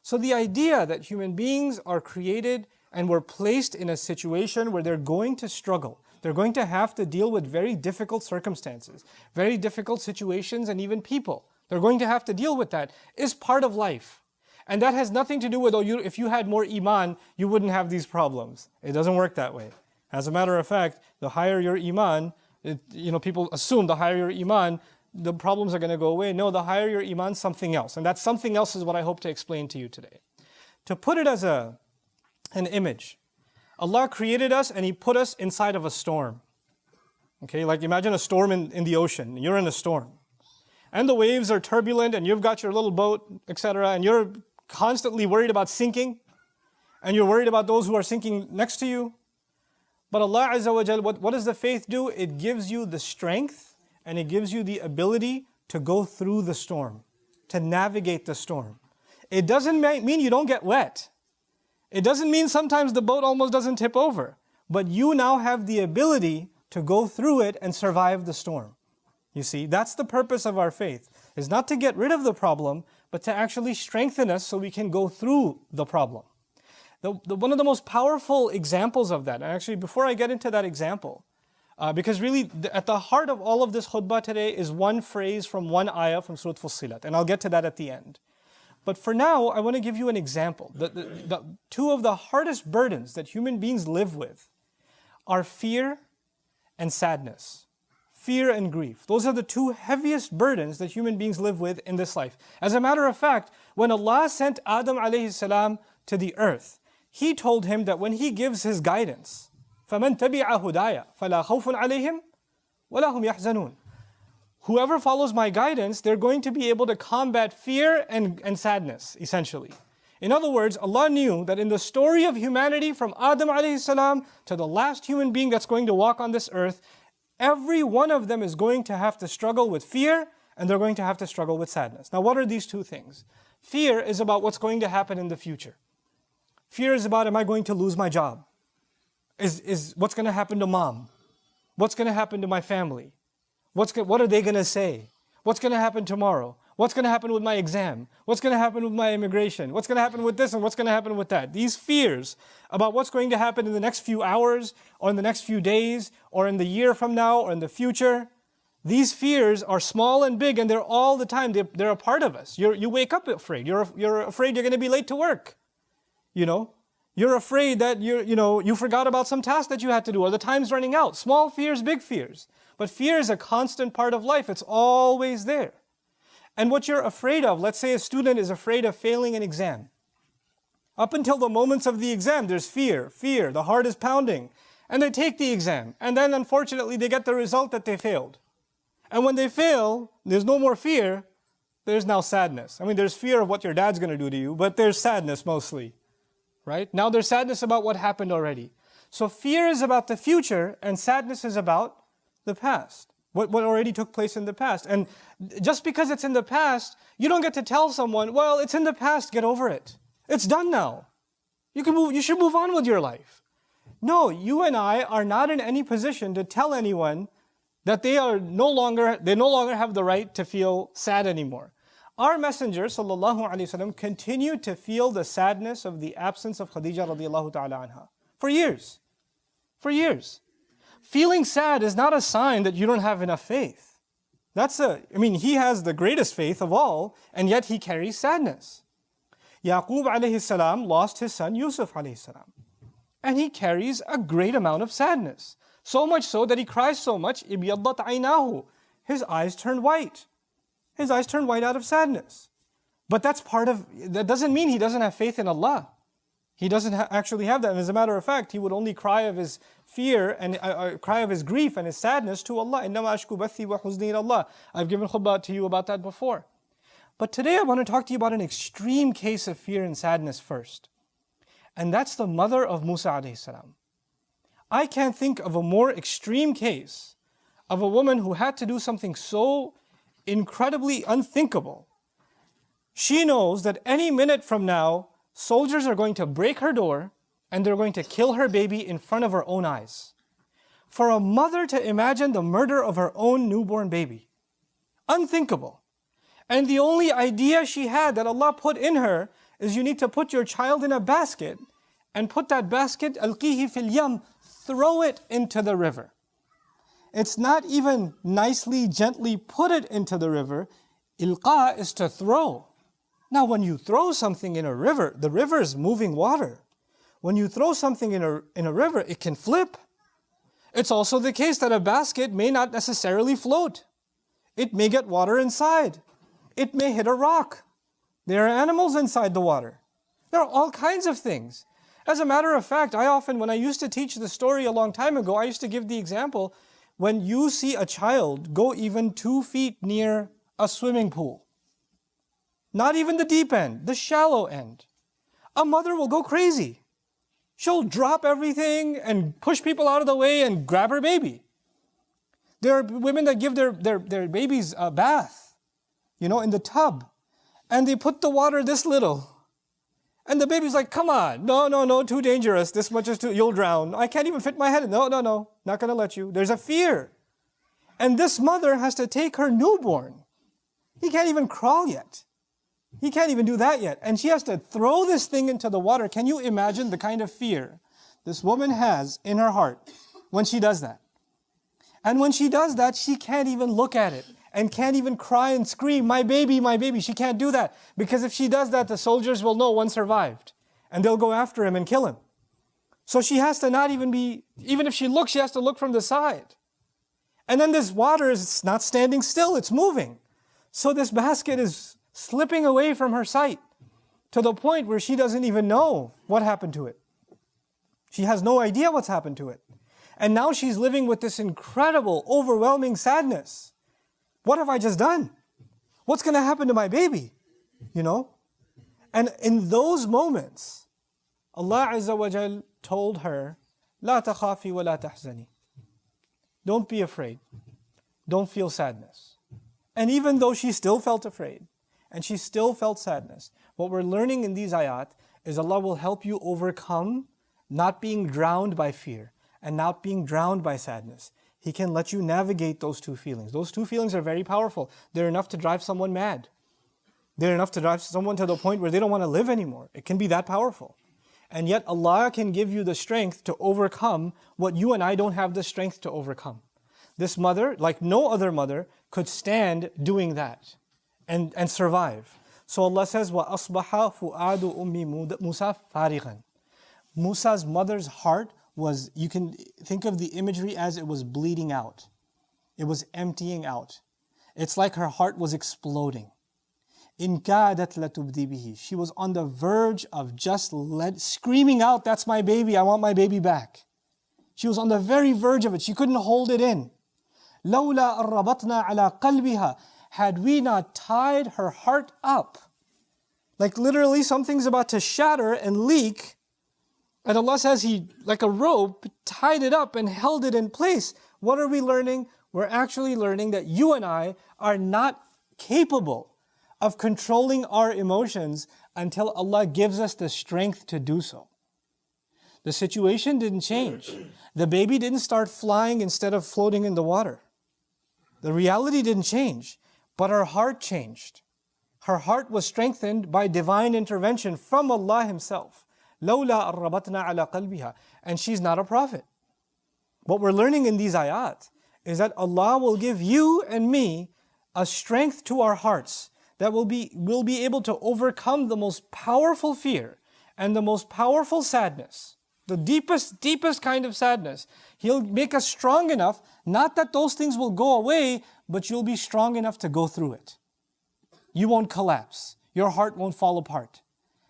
So the idea that human beings are created and were placed in a situation where they're going to struggle, they're going to have to deal with very difficult circumstances, very difficult situations, and even people. They're going to have to deal with that, is part of life. And that has nothing to do with, if you had more iman, you wouldn't have these problems. It doesn't work that way. As a matter of fact, the higher your iman, people assume the higher your iman, the problems are going to go away. No, the higher your iman, something else. And that something else is what I hope to explain to you today. To put it as an image, Allah created us and He put us inside of a storm. Okay, like imagine a storm in the ocean. You're in a storm. And the waves are turbulent and you've got your little boat, etc. And you're constantly worried about sinking. And you're worried about those who are sinking next to you. But Allah Azza wa Jal, what does the faith do? It gives you the strength and it gives you the ability to go through the storm, to navigate the storm. It doesn't mean you don't get wet. It doesn't mean sometimes the boat almost doesn't tip over. But you now have the ability to go through it and survive the storm. You see, that's the purpose of our faith. Is not to get rid of the problem, but to actually strengthen us so we can go through the problem. One of the most powerful examples of that, and actually before I get into that example, because really at the heart of all of this khutbah today is one phrase from one ayah from Surah Fussilat, and I'll get to that at the end. But for now, I want to give you an example. The two of the hardest burdens that human beings live with are fear and sadness. Fear and grief. Those are the two heaviest burdens that human beings live with in this life. As a matter of fact, when Allah sent Adam alayhi salam to the earth, He told him that when He gives His guidance, فَمَنْ تَبِعَ هُدَايَ فَلَا خَوْفٌ عَلَيْهِمْ وَلَا هُمْ يَحْزَنُونَ. Whoever follows my guidance, they're going to be able to combat fear and sadness, essentially. In other words, Allah knew that in the story of humanity from Adam alayhi salam to the last human being that's going to walk on this earth, every one of them is going to have to struggle with fear and they're going to have to struggle with sadness. Now what are these two things? Fear is about what's going to happen in the future. Fear is about, am I going to lose my job? Is what's going to happen to mom? What's going to happen to my family? What are they going to say? What's going to happen tomorrow? What's going to happen with my exam? What's going to happen with my immigration? What's going to happen with this and what's going to happen with that? These fears about what's going to happen in the next few hours or in the next few days or in the year from now or in the future, these fears are small and big and they're all the time. They're a part of us. You wake up afraid. You're afraid you're going to be late to work. You're afraid that you forgot about some task that you had to do or the time's running out. Small fears, big fears. But fear is a constant part of life. It's always there. And what you're afraid of, let's say a student is afraid of failing an exam. Up until the moments of the exam, there's fear, the heart is pounding. And they take the exam. And then unfortunately, they get the result that they failed. And when they fail, there's no more fear. There's now sadness. I mean, there's fear of what your dad's going to do to you, but there's sadness mostly. Right? Now there's sadness about what happened already. So fear is about the future and sadness is about the past. What already took place in the past. And just because it's in the past, you don't get to tell someone, well, it's in the past, get over it. It's done now. You should move on with your life. No, you and I are not in any position to tell anyone that they no longer have the right to feel sad anymore. Our Messenger sallallahu alaihi wasallam continued to feel the sadness of the absence of Khadija radiallahu ta'ala anha for years. For years. Feeling sad is not a sign that you don't have enough faith. He has the greatest faith of all, and yet he carries sadness. Yaqub alayhi salam lost his son Yusuf alayhi salam. And he carries a great amount of sadness. So much so that he cries so much, ibiyaddat aynahu. His eyes turn white. His eyes turn white out of sadness. But that doesn't mean he doesn't have faith in Allah. He doesn't actually have that. And as a matter of fact, he would only cry of his fear and cry of his grief and his sadness to Allah. إِنَّمَا أَشْكُو بَثِّي وَحُزْنِي إِلَى اللَّهِ. I've given khutbah to you about that before. But today I want to talk to you about an extreme case of fear and sadness first. And that's the mother of Musa alayhi salam. I can't think of a more extreme case of a woman who had to do something so incredibly unthinkable. She knows that any minute from now, soldiers are going to break her door and they're going to kill her baby in front of her own eyes. For a mother to imagine the murder of her own newborn baby. Unthinkable. And the only idea she had that Allah put in her is you need to put your child in a basket and put that basket, alqihi fil yam, throw it into the river. It's not even nicely, gently put it into the river. Ilqa is to throw. Now when you throw something in a river, the river is moving water. When you throw something in a river, it can flip. It's also the case that a basket may not necessarily float. It may get water inside. It may hit a rock. There are animals inside the water. There are all kinds of things. As a matter of fact, when I used to teach the story a long time ago, I used to give the example, when you see a child go even 2 feet near a swimming pool, not even the deep end, the shallow end, a mother will go crazy. She'll drop everything and push people out of the way and grab her baby. There are women that give their babies a bath, in the tub, and they put the water this little. And the baby's like, come on, no, too dangerous. This much is you'll drown. I can't even fit my head in. No, not going to let you. There's a fear. And this mother has to take her newborn. He can't even crawl yet. He can't even do that yet. And she has to throw this thing into the water. Can you imagine the kind of fear this woman has in her heart when she does that? And when she does that, she can't even look at it and can't even cry and scream, my baby, my baby. She can't do that, because if she does that, the soldiers will know one survived and they'll go after him and kill him. So she has to not even if she looks, she has to look from the side. And then this water is not standing still, it's moving. So this basket is slipping away from her sight to the point where she doesn't even know what happened to it. She has no idea what's happened to it. And now she's living with this incredible, overwhelming sadness. What have I just done? What's going to happen to my baby? And in those moments, Allah Azza wa Jal told her, لا تخافي ولا تحزني. Don't be afraid. Don't feel sadness. And even though she still felt afraid, and she still felt sadness, what we're learning in these ayat is Allah will help you overcome not being drowned by fear and not being drowned by sadness. He can let you navigate those two feelings. Those two feelings are very powerful. They're enough to drive someone mad. They're enough to drive someone to the point where they don't want to live anymore. It can be that powerful. And yet Allah can give you the strength to overcome what you and I don't have the strength to overcome. This mother, like no other mother, could stand doing that and survive. So Allah says, وَأَصْبَحَ فُؤَادُ أُمِّ مُوسَى فَارِغًا. Musa's mother's heart was, you can think of the imagery as it was bleeding out. It was emptying out. It's like her heart was exploding. إِن كَادَتْ لَتُبْدِي بِهِ. She was on the verge of just screaming out, that's my baby, I want my baby back. She was on the very verge of it. She couldn't hold it in. لَوْلَا أَرَّبَطْنَا عَلَىٰ قَلْبِهَا. Had we not tied her heart up, like literally something's about to shatter and leak, and Allah says He, like a rope, tied it up and held it in place. What are we learning? We're actually learning that you and I are not capable of controlling our emotions until Allah gives us the strength to do so. The situation didn't change. The baby didn't start flying instead of floating in the water. The reality didn't change, but her heart changed. Her heart was strengthened by divine intervention from Allah Himself. لَوْلَا أَرَّبَطْنَا عَلَىٰ قَلْبِهَا. And she's not a prophet. What we're learning in these ayat is that Allah will give you and me a strength to our hearts that we'll be able to overcome the most powerful fear and the most powerful sadness, the deepest kind of sadness. He'll make us strong enough, not that those things will go away, but you'll be strong enough to go through it. You won't collapse. Your heart won't fall apart.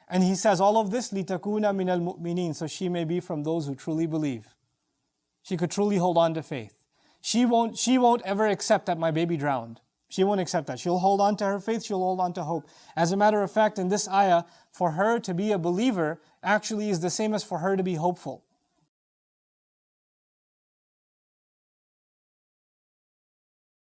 And He says all of this, لِتَكُونَ مِنَ الْمُؤْمِنِينَ, so she may be from those who truly believe. She could truly hold on to faith. She won't ever accept that my baby drowned. She won't accept that. She'll hold on to her faith, she'll hold on to hope. As a matter of fact, in this ayah, for her to be a believer actually is the same as for her to be hopeful.